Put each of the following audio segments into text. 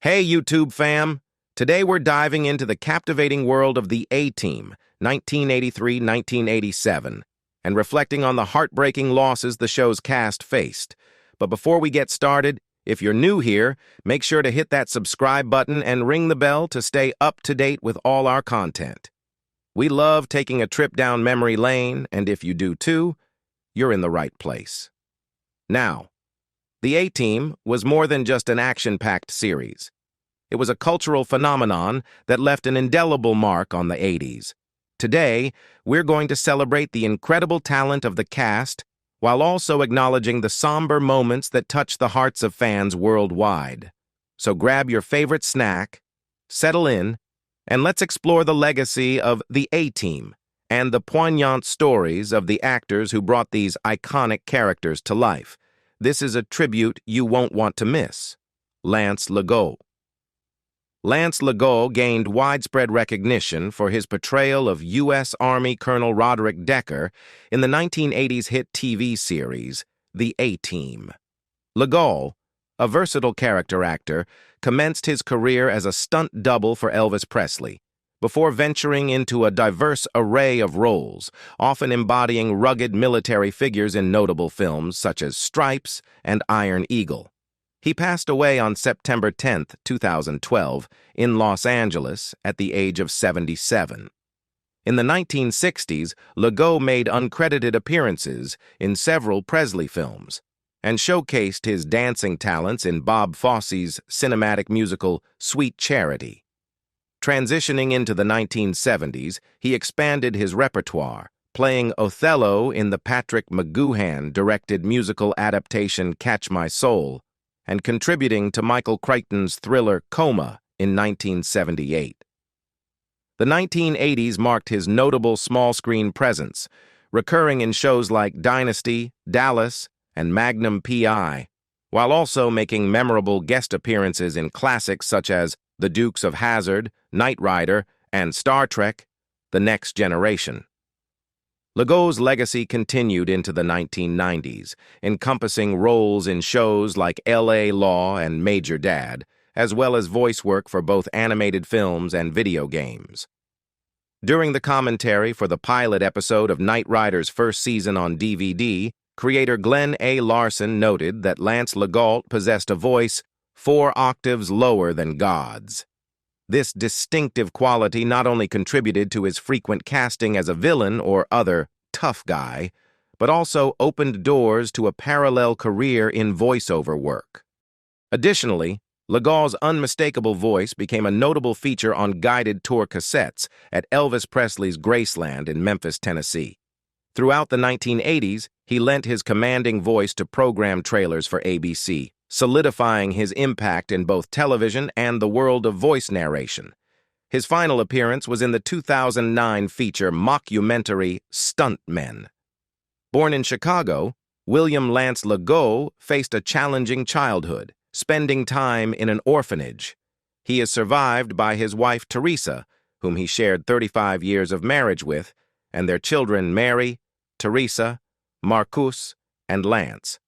Hey, YouTube fam! Today we're diving into the captivating world of the A-Team, 1983-1987, and reflecting on the heartbreaking losses the show's cast faced. But before we get started, if you're new here, make sure to hit that subscribe button and ring the bell to stay up to date with all our content. We love taking a trip down memory lane, and if you do too, you're in the right place. Now, the A-Team was more than just an action-packed series. It was a cultural phenomenon that left an indelible mark on the 80s. Today, we're going to celebrate the incredible talent of the cast while also acknowledging the somber moments that touch the hearts of fans worldwide. So grab your favorite snack, settle in, and let's explore the legacy of the A-Team and the poignant stories of the actors who brought these iconic characters to life. This is a tribute you won't want to miss. Lance LeGault. Lance LeGault gained widespread recognition for his portrayal of U.S. Army Colonel Roderick Decker in the 1980s hit TV series, The A-Team. LeGault, a versatile character actor, commenced his career as a stunt double for Elvis Presley, before venturing into a diverse array of roles, often embodying rugged military figures in notable films such as Stripes and Iron Eagle. He passed away on September 10, 2012, in Los Angeles at the age of 77. In the 1960s, LeGault made uncredited appearances in several Presley films and showcased his dancing talents in Bob Fosse's cinematic musical Sweet Charity. Transitioning into the 1970s, he expanded his repertoire, playing Othello in the Patrick McGoohan-directed musical adaptation Catch My Soul, and contributing to Michael Crichton's thriller Coma in 1978. The 1980s marked his notable small-screen presence, recurring in shows like Dynasty, Dallas, and Magnum P.I., while also making memorable guest appearances in classics such as The Dukes of Hazzard, Knight Rider, and Star Trek: The Next Generation. LeGault's legacy continued into the 1990s, encompassing roles in shows like L.A. Law and Major Dad, as well as voice work for both animated films and video games. During the commentary for the pilot episode of Knight Rider's first season on DVD, creator Glenn A. Larson noted that Lance LeGault possessed a voice 4 octaves lower than God's. This distinctive quality not only contributed to his frequent casting as a villain or other tough guy, but also opened doors to a parallel career in voiceover work. Additionally, LeGault's unmistakable voice became a notable feature on guided tour cassettes at Elvis Presley's Graceland in Memphis, Tennessee. Throughout the 1980s, he lent his commanding voice to program trailers for ABC, solidifying his impact in both television and the world of voice narration. His final appearance was in the 2009 feature mockumentary Stuntmen. Born in Chicago, William Lance LeGault faced a challenging childhood, spending time in an orphanage. He is survived by his wife Teresa, whom he shared 35 years of marriage with, and their children Mary, Teresa, Marcus, and Lance.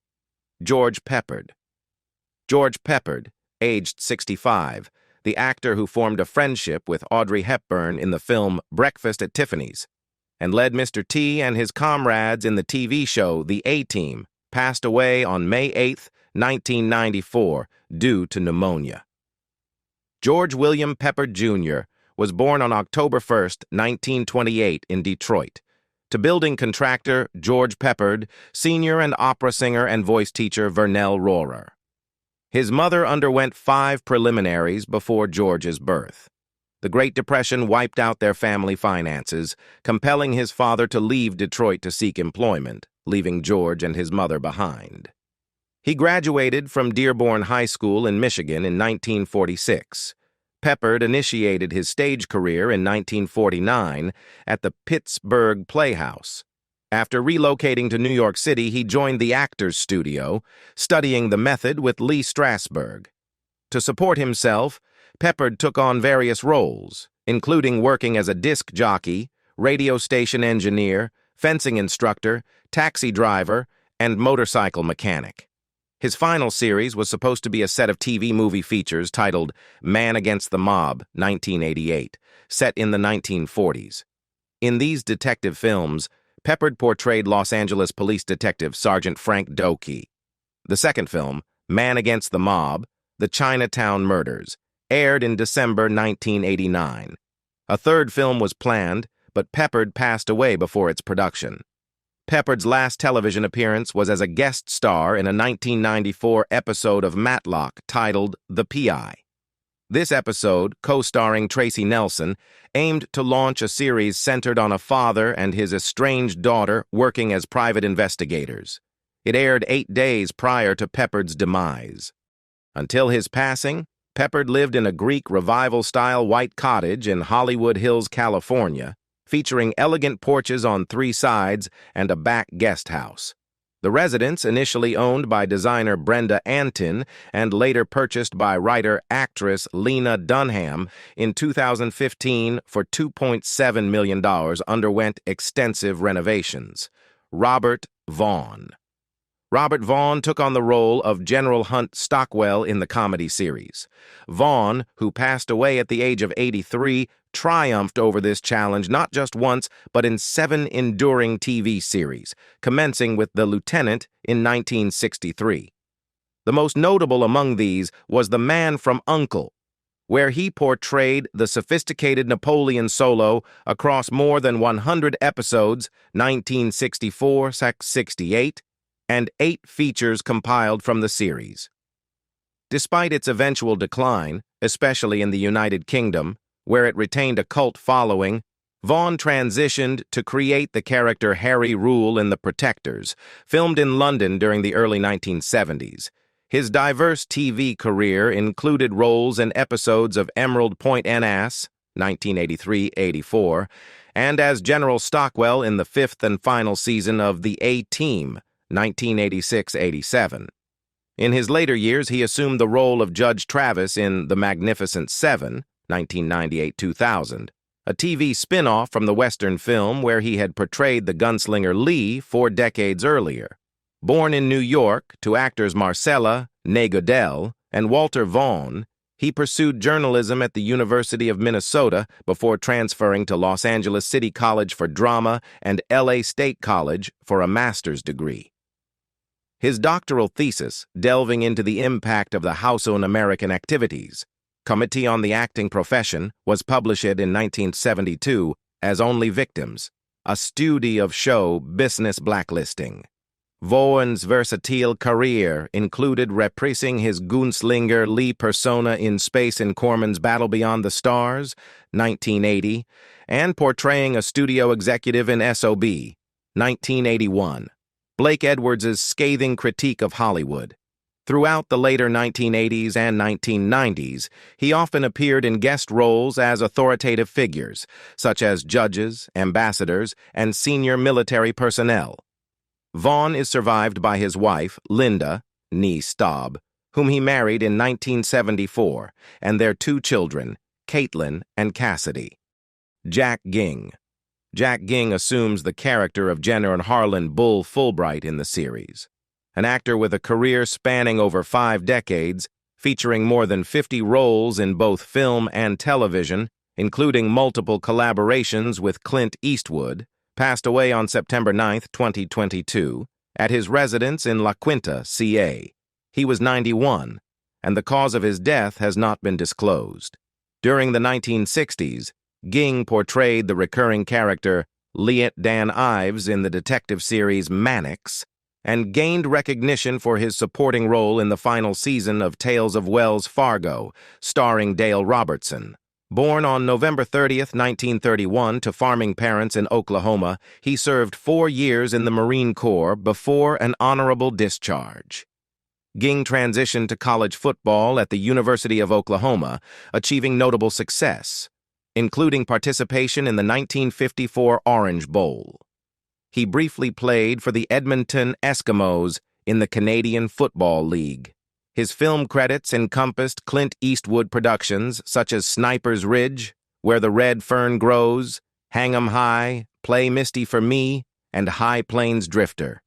George Peppard. George Peppard, aged 65, the actor who formed a friendship with Audrey Hepburn in the film Breakfast at Tiffany's, and led Mr. T and his comrades in the TV show The A-Team, passed away on May 8, 1994, due to pneumonia. George William Peppard, Jr. was born on October 1, 1928, in Detroit, to building contractor George Peppard, senior and opera singer and voice teacher Vernell Rohrer. His mother underwent 5 preliminaries before George's birth. The Great Depression wiped out their family finances, compelling his father to leave Detroit to seek employment, leaving George and his mother behind. He graduated from Dearborn High School in Michigan in 1946. Peppard initiated his stage career in 1949 at the Pittsburgh Playhouse. After relocating to New York City, he joined the Actors Studio, studying the method with Lee Strasberg. To support himself, Peppard took on various roles, including working as a disc jockey, radio station engineer, fencing instructor, taxi driver, and motorcycle mechanic. His final series was supposed to be a set of TV movie features titled Man Against the Mob, 1988, set in the 1940s. In these detective films, Peppard portrayed Los Angeles police detective Sergeant Frank Dokey. The second film, Man Against the Mob, The Chinatown Murders, aired in December 1989. A third film was planned, but Peppard passed away before its production. Peppard's last television appearance was as a guest star in a 1994 episode of Matlock titled The P.I. This episode, co-starring Tracy Nelson, aimed to launch a series centered on a father and his estranged daughter working as private investigators. It aired 8 days prior to Peppard's demise. Until his passing, Peppard lived in a Greek revival-style white cottage in Hollywood Hills, California, featuring elegant porches on 3 sides and a back guest house. The residence, initially owned by designer Brenda Antin and later purchased by writer-actress Lena Dunham in 2015 for $2.7 million, underwent extensive renovations. Robert Vaughn. Robert Vaughn took on the role of General Hunt Stockwell in the comedy series. Vaughn, who passed away at the age of 83, triumphed over this challenge not just once, but in 7 enduring TV series, commencing with The Lieutenant in 1963. The most notable among these was The Man from U.N.C.L.E., where he portrayed the sophisticated Napoleon Solo across more than 100 episodes, 1964-68, and 8 features compiled from the series. Despite its eventual decline, especially in the United Kingdom, where it retained a cult following, Vaughn transitioned to create the character Harry Rule in The Protectors, filmed in London during the early 1970s. His diverse TV career included roles in episodes of Emerald Point NS, 1983-84, and as General Stockwell in the 5th and final season of The A-Team, 1986-87. In his later years, he assumed the role of Judge Travis in The Magnificent Seven, 1998-2000, a TV spin-off from the Western film where he had portrayed the gunslinger Lee 4 decades earlier. Born in New York to actors Marcella, Ney Goodell, and Walter Vaughn, he pursued journalism at the University of Minnesota before transferring to Los Angeles City College for Drama and LA State College for a master's degree. His doctoral thesis, delving into the impact of the House Un-American activities, Committee on the Acting Profession, was published in 1972 as Only Victims, a study of show business blacklisting. Vaughn's versatile career included reprising his gunslinger Lee persona in Space and Corman's Battle Beyond the Stars, 1980, and portraying a studio executive in S.O.B., 1981. Blake Edwards' scathing critique of Hollywood. Throughout the later 1980s and 1990s, he often appeared in guest roles as authoritative figures, such as judges, ambassadors, and senior military personnel. Vaughn is survived by his wife, Linda, née Staub, whom he married in 1974, and their 2 children, Caitlin and Cassidy. Jack Ging. Jack Ging assumes the character of General Harlan Bull Fulbright in the series, an actor with a career spanning over 5 decades, featuring more than 50 roles in both film and television, including multiple collaborations with Clint Eastwood, passed away on September 9, 2022, at his residence in La Quinta, CA. He was 91, and the cause of his death has not been disclosed. During the 1960s, Ging portrayed the recurring character Lieutenant Dan Ives in the detective series Mannix, and gained recognition for his supporting role in the final season of Tales of Wells Fargo, starring Dale Robertson. Born on November 30, 1931, to farming parents in Oklahoma, he served 4 years in the Marine Corps before an honorable discharge. Ging transitioned to college football at the University of Oklahoma, achieving notable success, including participation in the 1954 Orange Bowl. He briefly played for the Edmonton Eskimos in the Canadian Football League. His film credits encompassed Clint Eastwood productions such as Sniper's Ridge, Where the Red Fern Grows, Hang 'em High, Play Misty for Me, and High Plains Drifter.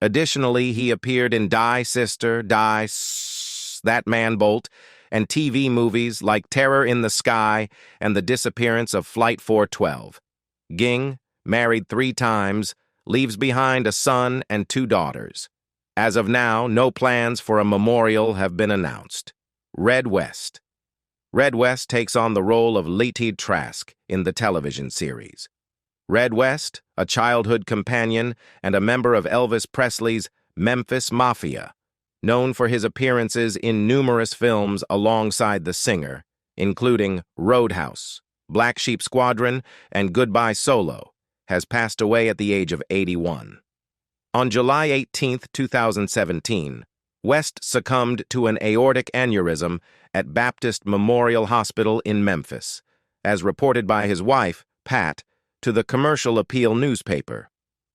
Additionally, he appeared in Die Sister, That Man Bolt, and TV movies like Terror in the Sky and The Disappearance of Flight 412. Ging, married 3 times, leaves behind a son and 2 daughters. As of now, no plans for a memorial have been announced. Red West. Red West takes on the role of LeGault Trask in the television series. Red West, a childhood companion and a member of Elvis Presley's Memphis Mafia, known for his appearances in numerous films alongside the singer, including Roadhouse, Black Sheep Squadron, and Goodbye Solo, has passed away at the age of 81. On July 18, 2017, West succumbed to an aortic aneurysm at Baptist Memorial Hospital in Memphis, as reported by his wife, Pat, to the Commercial Appeal newspaper.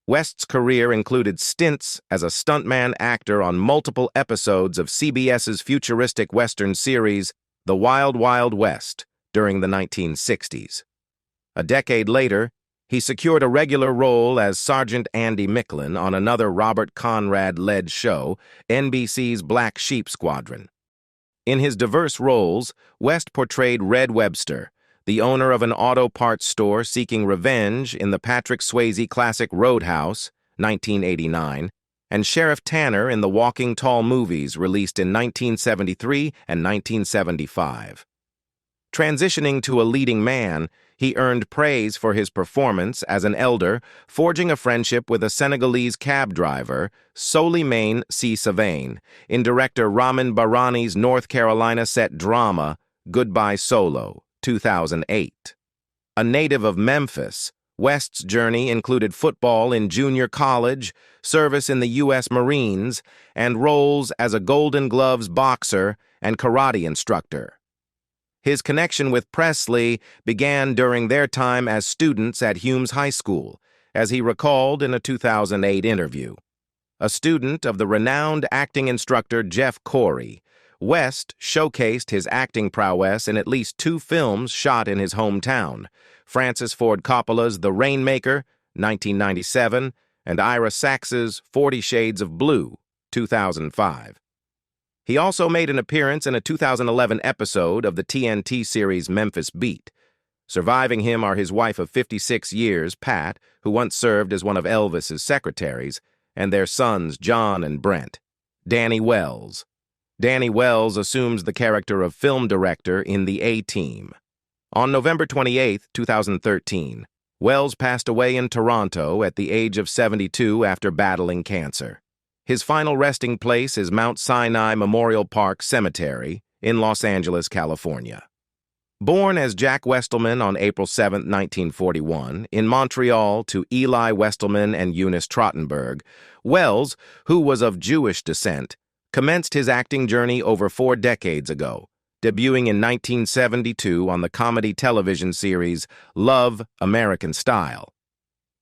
West's career included stints as a stuntman actor on multiple episodes of CBS's futuristic Western series, The Wild Wild West, during the 1960s. A decade later, he secured a regular role as Sergeant Andy Micklin on another Robert Conrad-led show, NBC's Black Sheep Squadron. In his diverse roles, West portrayed Red Webster, the owner of an auto parts store seeking revenge in the Patrick Swayze classic Roadhouse, 1989, and Sheriff Tanner in the Walking Tall movies released in 1973 and 1975. Transitioning to a leading man, he earned praise for his performance as an elder, forging a friendship with a Senegalese cab driver, Solimane C. Savain, in director Ramin Bahrani's North Carolina set drama, Goodbye Solo, 2008. A native of Memphis, West's journey included football in junior college, service in the U.S. Marines, and roles as a Golden Gloves boxer and karate instructor. His connection with Presley began during their time as students at Humes High School, as he recalled in a 2008 interview. A student of the renowned acting instructor Jeff Corey, West showcased his acting prowess in at least 2 films shot in his hometown, Francis Ford Coppola's The Rainmaker, 1997, and Ira Sachs's 40 Shades of Blue, 2005. He also made an appearance in a 2011 episode of the TNT series Memphis Beat. Surviving him are his wife of 56 years, Pat, who once served as one of Elvis's secretaries, and their sons John and Brent. Danny Wells. Danny Wells assumes the character of film director in The A-Team. On November 28, 2013, Wells passed away in Toronto at the age of 72 after battling cancer. His final resting place is Mount Sinai Memorial Park Cemetery in Los Angeles, California. Born as Jack Westelman on April 7, 1941, in Montreal to Eli Westelman and Eunice Trottenberg, Wells, who was of Jewish descent, commenced his acting journey over 4 decades ago, debuting in 1972 on the comedy television series Love, American Style.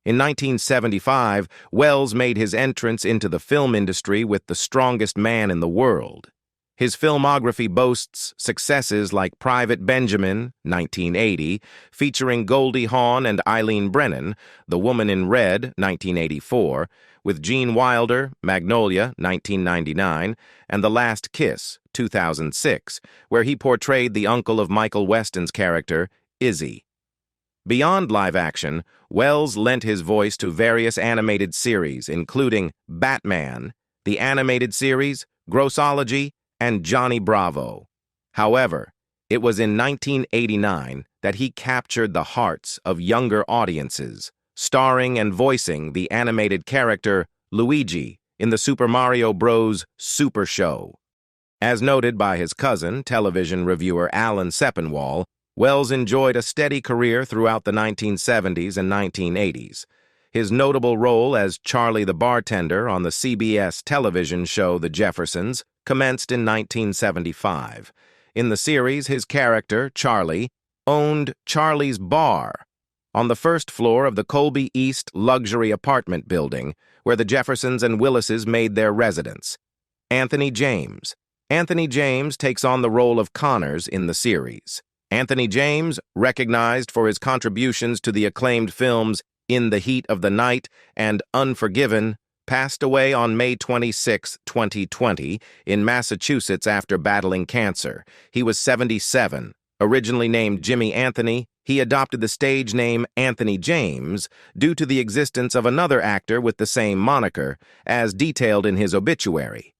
In 1975, Wells made his entrance into the film industry with The Strongest Man in the World. His filmography boasts successes like Private Benjamin, 1980, featuring Goldie Hawn and Eileen Brennan, The Woman in Red, 1984, with Gene Wilder, Magnolia, 1999, and The Last Kiss, 2006, where he portrayed the uncle of Michael Weston's character, Izzy. Beyond live action, Wells lent his voice to various animated series, including Batman, the animated series, Grossology, and Johnny Bravo. However, it was in 1989 that he captured the hearts of younger audiences, starring and voicing the animated character Luigi in the Super Mario Bros. Super Show. As noted by his cousin, television reviewer Alan Sepinwall, Wells enjoyed a steady career throughout the 1970s and 1980s. His notable role as Charlie the bartender on the CBS television show The Jeffersons commenced in 1975. In the series, his character, Charlie, owned Charlie's Bar on the first floor of the Colby East luxury apartment building, where the Jeffersons and Willises made their residence. Anthony James. Anthony James takes on the role of Connors in the series. Anthony James, recognized for his contributions to the acclaimed films In the Heat of the Night and Unforgiven, passed away on May 26, 2020, in Massachusetts after battling cancer. He was 77. Originally named Jimmy Anthony, he adopted the stage name Anthony James due to the existence of another actor with the same moniker, as detailed in his obituary.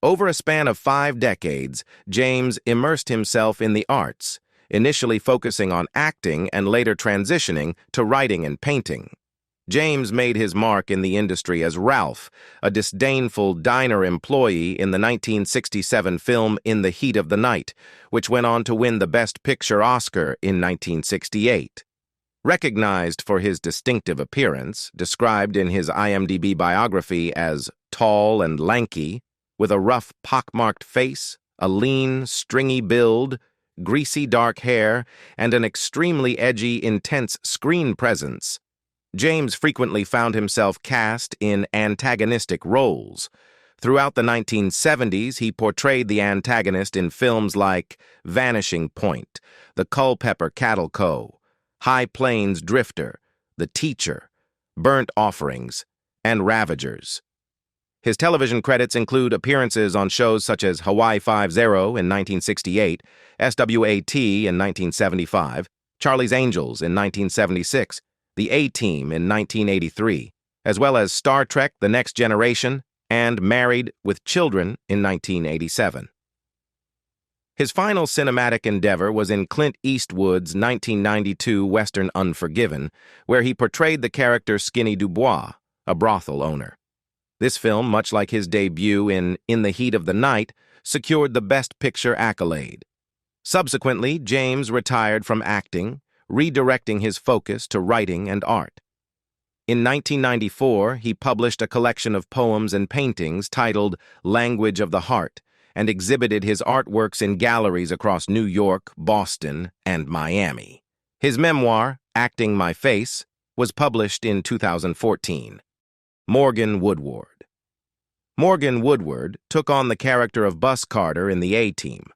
Over a span of 5 decades, James immersed himself in the arts, initially focusing on acting and later transitioning to writing and painting. James made his mark in the industry as Ralph, a disdainful diner employee in the 1967 film In the Heat of the Night, which went on to win the Best Picture Oscar in 1968. Recognized for his distinctive appearance, described in his IMDb biography as tall and lanky, with a rough, pockmarked face, a lean, stringy build, greasy dark hair, and an extremely edgy, intense screen presence, James frequently found himself cast in antagonistic roles. Throughout the 1970s, he portrayed the antagonist in films like Vanishing Point, The Culpeper Cattle Co., High Plains Drifter, The Teacher, Burnt Offerings, and Ravagers. His television credits include appearances on shows such as Hawaii 5-0 in 1968, SWAT in 1975, Charlie's Angels in 1976, The A-Team in 1983, as well as Star Trek: The Next Generation and Married with Children in 1987. His final cinematic endeavor was in Clint Eastwood's 1992 Western Unforgiven, where he portrayed the character Skinny Dubois, a brothel owner. This film, much like his debut in the Heat of the Night, secured the Best Picture accolade. Subsequently, James retired from acting, redirecting his focus to writing and art. In 1994, he published a collection of poems and paintings titled Language of the Heart and exhibited his artworks in galleries across New York, Boston, and Miami. His memoir, Acting My Face, was published in 2014. Morgan Woodward. Morgan Woodward took on the character of Bus Carter in The A-Team.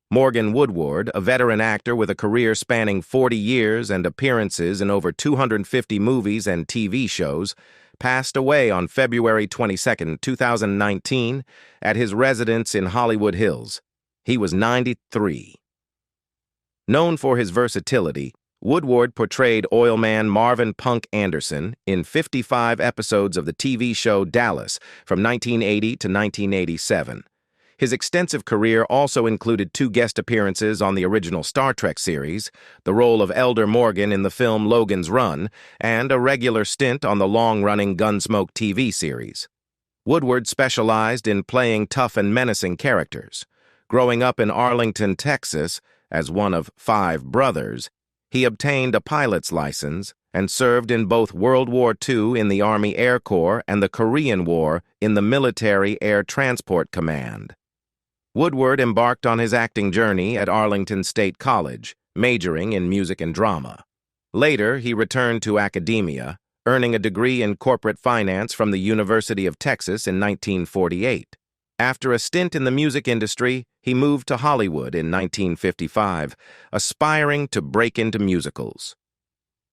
Morgan Woodward, a veteran actor with a career spanning 40 years and appearances in over 250 movies and TV shows, passed away on February 22, 2019, at his residence in Hollywood Hills. He was 93. Known for his versatility, Woodward portrayed oilman Marvin Punk Anderson in 55 episodes of the TV show Dallas from 1980 to 1987. His extensive career also included 2 guest appearances on the original Star Trek series, the role of Elder Morgan in the film Logan's Run, and a regular stint on the long-running Gunsmoke TV series. Woodward specialized in playing tough and menacing characters. Growing up in Arlington, Texas, as one of 5 brothers, he obtained a pilot's license and served in both World War II in the Army Air Corps and the Korean War in the Military Air Transport Command. Woodward embarked on his acting journey at Arlington State College, majoring in music and drama. Later, he returned to academia, earning a degree in corporate finance from the University of Texas in 1948. After a stint in the music industry, he moved to Hollywood in 1955, aspiring to break into musicals.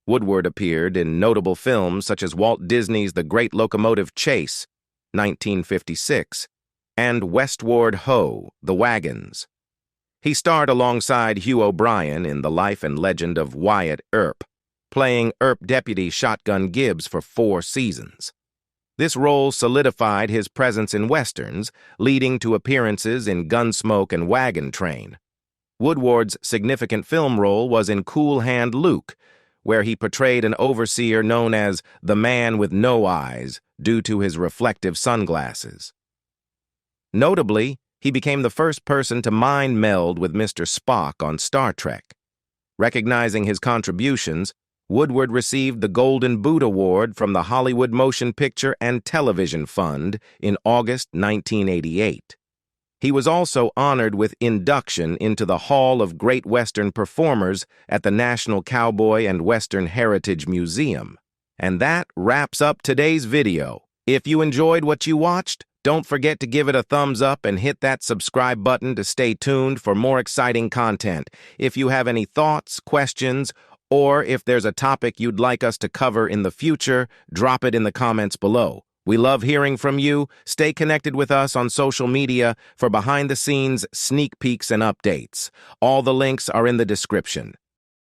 Woodward appeared in notable films such as Walt Disney's The Great Locomotive Chase, 1956, and Westward Ho! The Wagons. He starred alongside Hugh O'Brian in The Life and Legend of Wyatt Earp, playing Earp Deputy Shotgun Gibbs for 4 seasons. This role solidified his presence in westerns, leading to appearances in Gunsmoke and Wagon Train. Woodward's significant film role was in Cool Hand Luke, where he portrayed an overseer known as the Man with No Eyes due to his reflective sunglasses. Notably, he became the first person to mind meld with Mr. Spock on Star Trek. Recognizing his contributions, Woodward received the Golden Boot Award from the Hollywood Motion Picture and Television Fund in August 1988. He was also honored with induction into the Hall of Great Western Performers at the National Cowboy and Western Heritage Museum. And that wraps up today's video. If you enjoyed what you watched, don't forget to give it a thumbs up and hit that subscribe button to stay tuned for more exciting content. If you have any thoughts, questions, or if there's a topic you'd like us to cover in the future, drop it in the comments below. We love hearing from you. Stay connected with us on social media for behind-the-scenes sneak peeks and updates. All the links are in the description.